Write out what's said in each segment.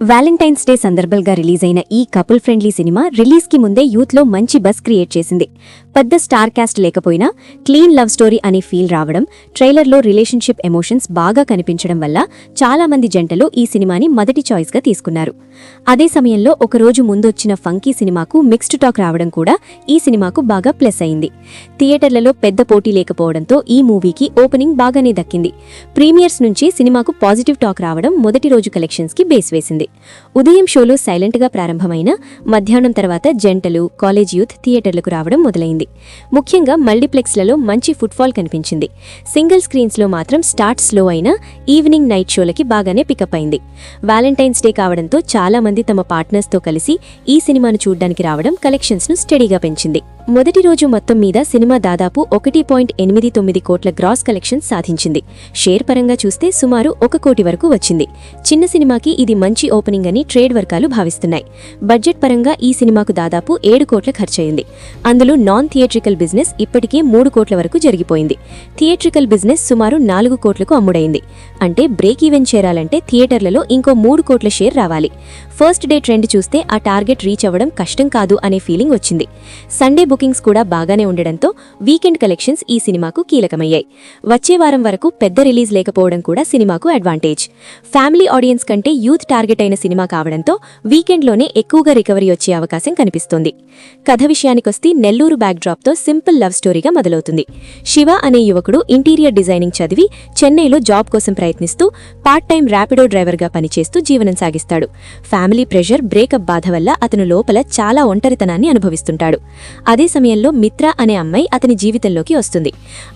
Valentine's day సందర్భంగా release అయిన ఈ కపుల్ ఫ్రెండ్లీ సినిమా రిలీజ్ కి ముందే యూత్ లో మంచి బజ్ క్రియేట్ చేసింది. పెద్ద స్టార్ కాస్ట్ లేకపోయినా క్లీన్ లవ్ స్టోరీ అనే ఫీల్ రావడం, ట్రైలర్ లో రిలేషన్షిప్ ఎమోషన్స్ బాగా కనిపించడం వల్ల చాలా మంది జంటలు ఈ సినిమాని మొదటి చాయిస్ గా తీసుకున్నారు. అదే సమయంలో ఒకరోజు ముందొచ్చిన ఫంకీ సినిమాకు మిక్స్డ్ టాక్ రావడం కూడా ఈ సినిమాకు బాగా ప్లస్ అయింది. థియేటర్లలో పెద్ద పోటీ లేకపోవడంతో ఈ మూవీకి ఓపెనింగ్ బాగానే దక్కింది. ప్రీమియర్స్ నుంచి సినిమాకు పాజిటివ్ టాక్ రావడం మొదటి రోజు కలెక్షన్స్ కి బేస్ వేసింది. ఉదయం షోలో సైలెంట్ గా ప్రారంభమైన మధ్యాహ్నం తర్వాత జంటలు, కాలేజ్ యూత్ థియేటర్లకు రావడం మొదలైంది. ముఖ్యంగా మల్టీప్లెక్స్లలో మంచి ఫుట్ఫాల్ కనిపించింది. సింగిల్ స్క్రీన్స్ లో మాత్రం స్టార్ట్ స్లో అయినా ఈవినింగ్ నైట్ షోలకి బాగానే పికప్ అయింది. వ్యాలంటైన్స్ డే కావడంతో చాలా మంది తమ పార్ట్నర్స్ తో కలిసి ఈ సినిమాను చూడ్డానికి రావడం కలెక్షన్స్ ను స్టడీగా పెంచింది. మొదటి రోజు మొత్తం మీద సినిమా దాదాపు 1.89 కోట్ల గ్రాస్ కలెక్షన్స్ సాధించింది. షేర్ పరంగా చూస్తే సుమారు 1 కోటి వరకు వచ్చింది. చిన్న సినిమాకి ఇది మంచి ఓపెనింగ్ అని ట్రేడ్ వర్గాలు భావిస్తున్నాయి. బడ్జెట్ పరంగా ఈ సినిమాకు దాదాపు 7 కోట్ల ఖర్చయింది. అందులో నాన్ థియేట్రికల్ బిజినెస్ ఇప్పటికే 3 కోట్ల వరకు జరిగిపోయింది. థియేట్రికల్ బిజినెస్ సుమారు 4 కోట్లకు అమ్ముడైంది. అంటే బ్రేక్ ఈవెన్ చేరాలంటే థియేటర్లలో ఇంకో 3 కోట్ల షేర్ రావాలి. ఫస్ట్ డే ట్రెండ్ చూస్తే ఆ టార్గెట్ రీచ్ అవ్వడం కష్టం కాదు అనే ఫీలింగ్ వచ్చింది. సండే బుకింగ్స్ కూడా బాగానే ఉండడంతో వీకెండ్ కలెక్షన్స్ ఈ సినిమాకు కీలకమయ్యాయి. వచ్చే వారం వరకు పెద్ద రిలీజ్ లేకపోవడం కూడా సినిమాకు అడ్వాంటేజ్. ఫ్యామిలీ ఆడియన్స్ కంటే యూత్ టార్గెట్ అయిన సినిమా కావడంతో వీకెండ్లోనే ఎక్కువగా రికవరీ వచ్చే అవకాశం కనిపిస్తోంది. కథ విషయానికొస్తే నెల్లూరు బ్యాక్డ్రాప్తో సింపుల్ లవ్ స్టోరీగా మొదలవుతుంది. శివ అనే యువకుడు ఇంటీరియర్ డిజైనింగ్ చదివి చెన్నైలో జాబ్ కోసం ప్రయత్నిస్తూ పార్ట్ టైం ర్యాపిడో డ్రైవర్గా పనిచేస్తూ జీవనం సాగిస్తాడు. ఫ్యామిలీ ప్రెషర్, బ్రేకప్ బాధ వల్ల అతను లోపల చాలా ఒంటరితనాన్ని అనుభవిస్తుంటాడు. అదే సమయంలో మిత్ర అనే అమ్మాయి అతని జీవితంలోకి వస్తుంది.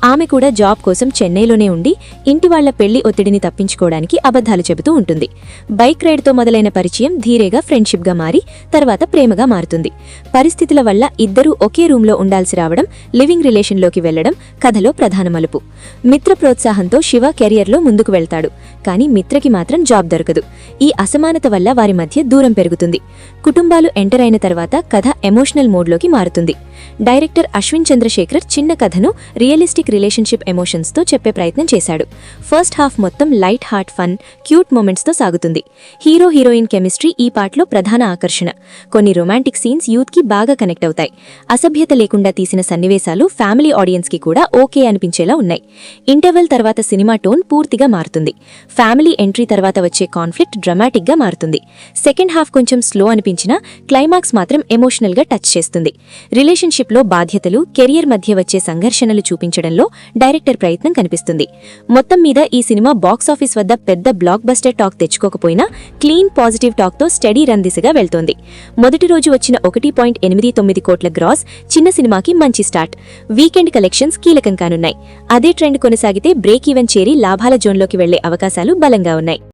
ఆమె కూడా జాబ్ కోసం చెన్నైలోనే ఉండి ఇంటి వాళ్ల పెళ్లి ఒత్తిడిని తప్పించుకోవడానికి అబద్ధాలు చెబుతూ ఉంటుంది. బైక్ రైడ్తో మొదలైన పరిచయం ధీరేగా ఫ్రెండ్షిప్గా మారి తర్వాత ప్రేమగా మారుతుంది. పరిస్థితుల వల్ల ఇద్దరూ ఒకే రూంలో ఉండాల్సి రావడం, లివింగ్ రిలేషన్లోకి వెళ్లడం కథలో ప్రధాన మలుపు. మిత్ర ప్రోత్సాహంతో శివ కెరియర్లో ముందుకు వెళ్తాడు. కానీ మిత్రకి మాత్రం జాబ్ దొరకదు. ఈ అసమానత వల్ల వారి మధ్య దూరం పెరుగుతుంది. కుటుంబాలు ఎంటర్ అయిన తర్వాత కథ ఎమోషనల్ మోడ్లోకి మారుతుంది. డైరెక్టర్ అశ్విన్ చంద్రశేఖర్ చిన్న కథను రియలిస్టిక్ రిలేషన్షిప్ ఎమోషన్స్తో చెప్పే ప్రయత్నం చేశాడు. ఫస్ట్ హాఫ్ మొత్తం లైట్ హార్ట్ ఫన్, క్యూట్ మూమెంట్స్తో సాగుతుంది. హీరో హీరోయిన్ కెమిస్ట్రీ ఈ పాటలో ప్రధాన ఆకర్షణ. కొన్ని రొమాంటిక్ సీన్స్ యూత్కి బాగా కనెక్ట్ అవుతాయి. అసభ్యత లేకుండా తీసిన సన్నివేశాలు ఫ్యామిలీ ఆడియన్స్కి కూడా ఓకే అనిపించేలా ఉన్నాయి. ఇంటర్వెల్ తర్వాత సినిమా టోన్ పూర్తిగా మారుతుంది. ఫ్యామిలీ ఎంట్రీ తర్వాత వచ్చే కాన్ఫ్లిక్ట్ డ్రమాటిక్గా మారుతుంది. సెకండ్ హాఫ్ కొంచెం స్లో అనిపించినా క్లైమాక్స్ మాత్రం ఎమోషనల్గా టచ్ చేస్తుంది. రిలేషన్షిప్లో బాధ్యతలు, కెరియర్ మధ్య వచ్చే సంఘర్షణలు చూపించడంలో డైరెక్టర్ ప్రయత్నం కనిపిస్తుంది. మొత్తం మీద ఈ సినిమా బాక్సాఫీస్ వద్ద పెద్ద బ్లాక్ బస్టర్ టాక్ తెచ్చుకోకపోయినా క్లీన్ పాజిటివ్ టాక్తో స్టడీ రన్ దిశగా వెళ్తోంది. మొదటి రోజు వచ్చిన 1.89 కోట్ల గ్రాస్ చిన్న సినిమాకి మంచి స్టార్ట్. వీకెండ్ కలెక్షన్స్ కీలకం కానున్నాయి. అదే ట్రెండ్ కొనసాగితే బ్రేక్ ఈవెన్ చేరి లాభాల జోన్లోకి వెళ్లే అవకాశాలు బలంగా ఉన్నాయి.